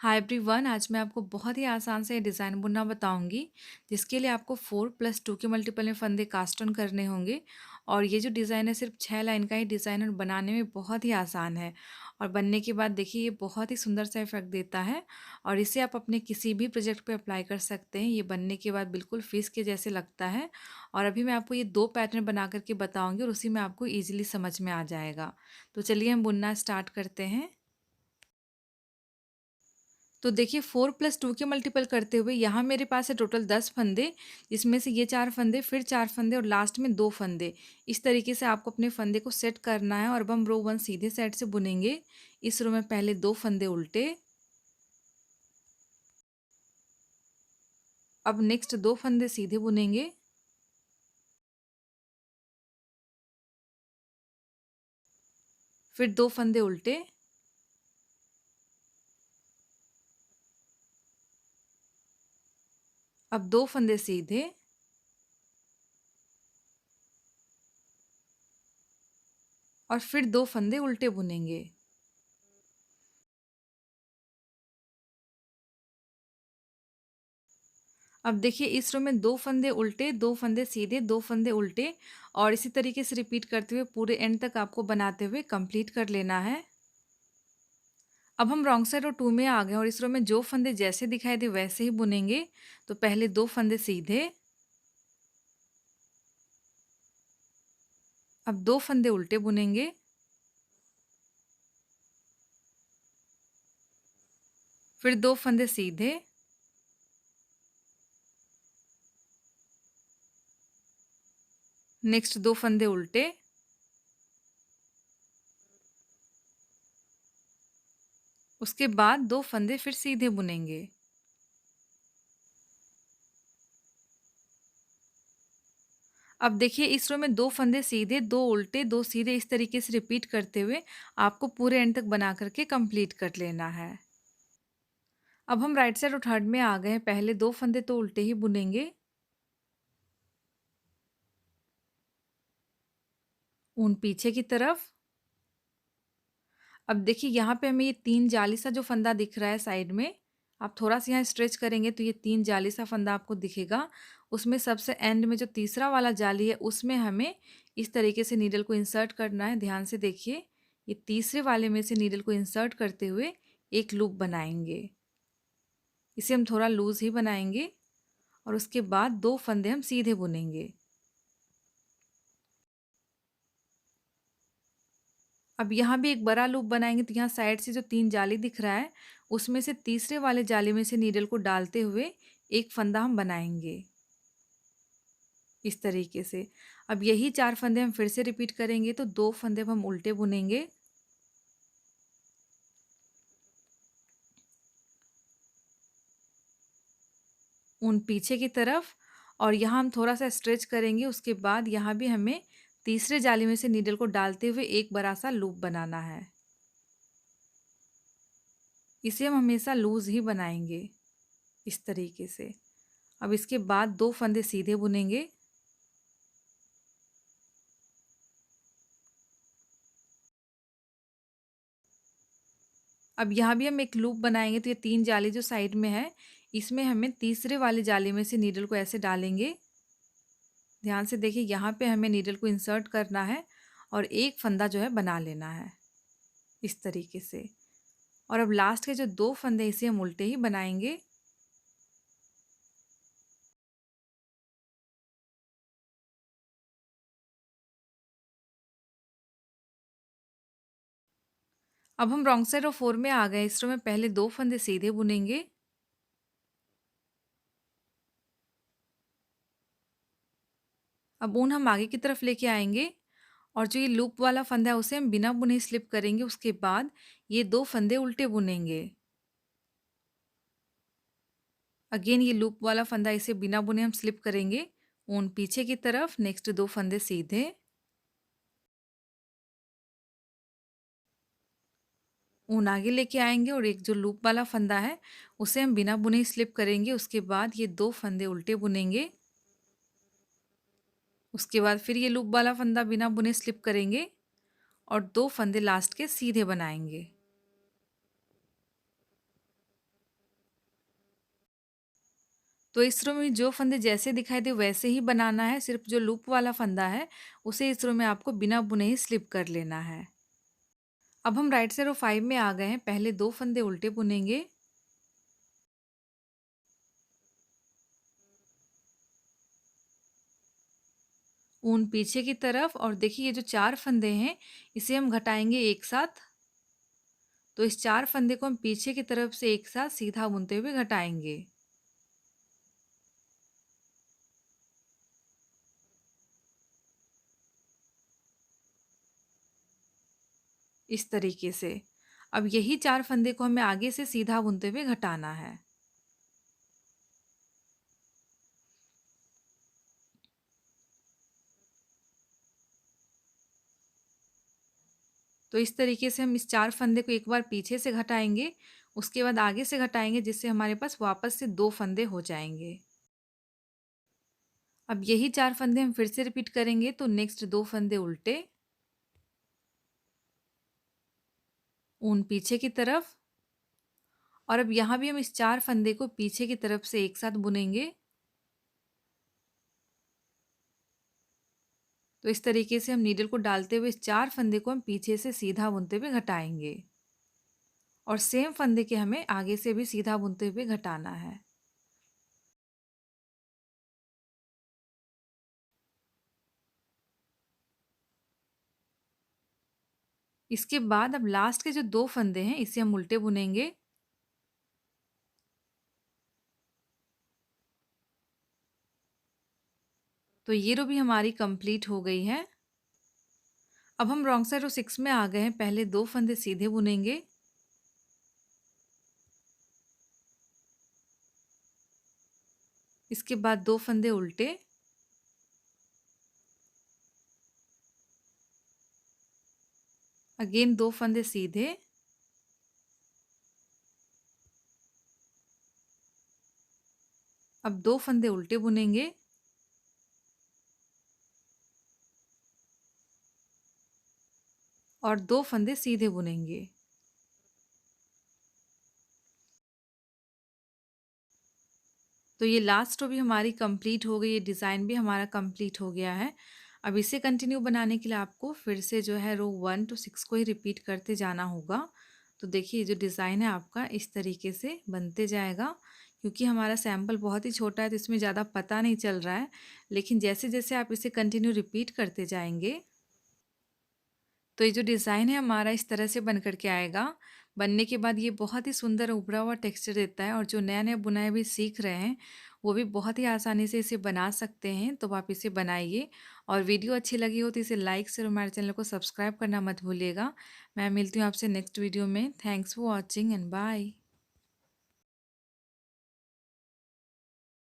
Hi everyone, आज मैं आपको बहुत ही आसान से डिज़ाइन बुनना बताऊंगी, जिसके लिए आपको 4+2 के मल्टीपल में फंदे कास्ट ऑन करने होंगे। और ये जो डिज़ाइन है सिर्फ 6 लाइन का ही डिज़ाइन और बनाने में बहुत ही आसान है। और बनने के बाद देखिए ये बहुत ही सुंदर सा इफेक्ट देता है। और इसे आप अपने किसी भी प्रोजेक्ट पे अप्लाई कर सकते हैं। ये बनने के बाद बिल्कुल फिश के जैसे लगता है। और अभी मैं आपको ये 2 पैटर्न बना करके बताऊँगी और उसी में आपको ईजिली समझ में आ जाएगा। तो चलिए हम बुनना स्टार्ट करते हैं। तो देखिए 4+2 के मल्टीपल करते हुए यहाँ मेरे पास है टोटल 10 फंदे, जिसमें से ये 4 फंदे, फिर 4 फंदे और लास्ट में 2 फंदे। इस तरीके से आपको अपने फंदे को सेट करना है। और अब हम रो 1 सीधे साइड से बुनेंगे। इस रो में पहले 2 फंदे उल्टे, अब नेक्स्ट 2 फंदे सीधे बुनेंगे, फिर 2 फंदे उल्टे, अब 2 फंदे सीधे, और फिर 2 फंदे उल्टे बुनेंगे। अब देखिए इस रो में 2 फंदे उल्टे, 2 फंदे सीधे, 2 फंदे उल्टे, और इसी तरीके से रिपीट करते हुए पूरे एंड तक आपको बनाते हुए कंप्लीट कर लेना है। अब हम रॉन्ग साइड रो 2 में आ गए और इस रो में जो फंदे जैसे दिखाई दे वैसे ही बुनेंगे। तो पहले 2 फंदे सीधे, अब 2 फंदे उल्टे बुनेंगे, फिर 2 फंदे सीधे, नेक्स्ट 2 फंदे उल्टे, उसके बाद 2 फंदे फिर सीधे बुनेंगे। अब देखिए इस रो में 2 फंदे सीधे, 2 उल्टे, 2 सीधे, इस तरीके से रिपीट करते हुए आपको पूरे एंड तक बना करके कंप्लीट कर लेना है। अब हम राइट साइड और थर्ड में आ गए हैं। पहले 2 फंदे तो उल्टे ही बुनेंगे, ऊन पीछे की तरफ। अब देखिए यहाँ पे हमें ये 3 जाली सा जो फंदा दिख रहा है साइड में, आप थोड़ा सा यहाँ स्ट्रेच करेंगे तो ये 3 जाली सा फंदा आपको दिखेगा। उसमें सबसे एंड में जो तीसरा वाला जाली है उसमें हमें इस तरीके से नीडल को इंसर्ट करना है। ध्यान से देखिए, ये तीसरे वाले में से नीडल को इंसर्ट करते हुए एक लूप बनाएंगे। इसे हम थोड़ा लूज ही बनाएंगे और उसके बाद 2 फंदे हम सीधे बुनेंगे। अब यहाँ भी एक बड़ा लूप बनाएंगे। तो यहाँ साइड से जो 3 जाली दिख रहा है उसमें से तीसरे वाले जाली में से नीडल को डालते हुए एक फंदा हम बनाएंगे इस तरीके से। अब यही 4 फंदे हम फिर से रिपीट करेंगे। तो 2 फंदे अब हम उल्टे बुनेंगे, ऊन पीछे की तरफ, और यहाँ हम थोड़ा सा स्ट्रेच करेंगे। उसके बाद यहाँ भी हमें तीसरे जाली में से नीडल को डालते हुए एक बड़ा सा लूप बनाना है। इसे हम हमेशा लूज ही बनाएंगे इस तरीके से। अब इसके बाद 2 फंदे सीधे बुनेंगे, अब यहाँ भी हम एक लूप बनाएंगे। तो ये 3 जाली जो साइड में है इसमें हमें तीसरे वाले जाली में से नीडल को ऐसे डालेंगे। ध्यान से देखिए, यहाँ पे हमें नीडल को इंसर्ट करना है और एक फंदा जो है बना लेना है इस तरीके से। और अब लास्ट के जो 2 फंदे इसे हम उल्टे ही बनाएंगे। अब हम रॉन्ग साइड रो 4 में आ गए। इस रो में पहले 2 फंदे सीधे बुनेंगे, अब ऊन हम आगे की तरफ लेके आएंगे और जो ये लूप वाला फंदा है उसे हम बिना बुने स्लिप करेंगे। उसके बाद ये 2 फंदे उल्टे बुनेंगे। अगेन ये लूप वाला फंदा इसे बिना बुने हम स्लिप करेंगे, ऊन पीछे की तरफ, नेक्स्ट 2 फंदे सीधे, ऊन आगे लेके आएंगे और एक जो लूप वाला फंदा है उसे हम बिना बुने ही स्लिप करेंगे। उसके बाद ये 2 फंदे उल्टे बुनेंगे, उसके बाद फिर ये लूप वाला फंदा बिना बुने स्लिप करेंगे और 2 फंदे लास्ट के सीधे बनाएंगे। तो इस रो में जो फंदे जैसे दिखाई दे वैसे ही बनाना है, सिर्फ जो लूप वाला फंदा है उसे इस रो में आपको बिना बुने ही स्लिप कर लेना है। अब हम राइट से रो 5 में आ गए हैं। पहले 2 फंदे उल्टे बुनेंगे, ऊन पीछे की तरफ, और देखिए ये जो 4 फंदे हैं इसे हम घटाएंगे एक साथ। तो इस 4 फंदे को हम पीछे की तरफ से एक साथ सीधा बुनते हुए घटाएंगे। इस तरीके से। अब यही 4 फंदे को हमें आगे से सीधा बुनते हुए घटाना है। तो इस तरीके से हम इस 4 फंदे को एक बार पीछे से घटाएंगे, उसके बाद आगे से घटाएंगे, जिससे हमारे पास वापस से 2 फंदे हो जाएंगे। अब यही 4 फंदे हम फिर से रिपीट करेंगे। तो नेक्स्ट 2 फंदे उल्टे, ऊन पीछे की तरफ, और अब यहाँ भी हम इस 4 फंदे को पीछे की तरफ से एक साथ बुनेंगे। तो इस तरीके से हम नीडल को डालते हुए इस 4 फंदे को हम पीछे से सीधा बुनते हुए घटाएंगे, और सेम फंदे के हमें आगे से भी सीधा बुनते हुए घटाना है। इसके बाद अब लास्ट के जो 2 फंदे हैं इसे हम उल्टे बुनेंगे। तो ये रो भी हमारी कंप्लीट हो गई है। अब हम रॉन्ग साइड रो 6 में आ गए हैं। पहले 2 फंदे सीधे बुनेंगे, इसके बाद 2 फंदे उल्टे, अगेन 2 फंदे सीधे, अब 2 फंदे उल्टे बुनेंगे, और 2 फंदे सीधे बुनेंगे। तो ये लास्ट रो भी हमारी कंप्लीट हो गई, ये डिज़ाइन भी हमारा कंप्लीट हो गया है। अब इसे कंटिन्यू बनाने के लिए आपको फिर से जो है रो 1 to 6 को ही रिपीट करते जाना होगा। तो देखिए ये जो डिज़ाइन है आपका इस तरीके से बनते जाएगा। क्योंकि हमारा सैम्पल बहुत ही छोटा है तो इसमें ज़्यादा पता नहीं चल रहा है, लेकिन जैसे जैसे आप इसे कंटिन्यू रिपीट करते जाएंगे तो ये जो डिज़ाइन है हमारा इस तरह से बन कर के आएगा। बनने के बाद ये बहुत ही सुंदर उभरा हुआ टेक्सचर देता है, और जो नया-नया बुनाई भी सीख रहे हैं, वो भी बहुत ही आसानी से इसे बना सकते हैं। तो आप इसे बनाइए, और वीडियो अच्छी लगी हो तो इसे लाइक शेयर और हमारे चैनल को सब्सक्राइब करना मत भूलिएगा। मैं मिलती हूँ आपसे नेक्स्ट वीडियो में। Thanks for watching and bye.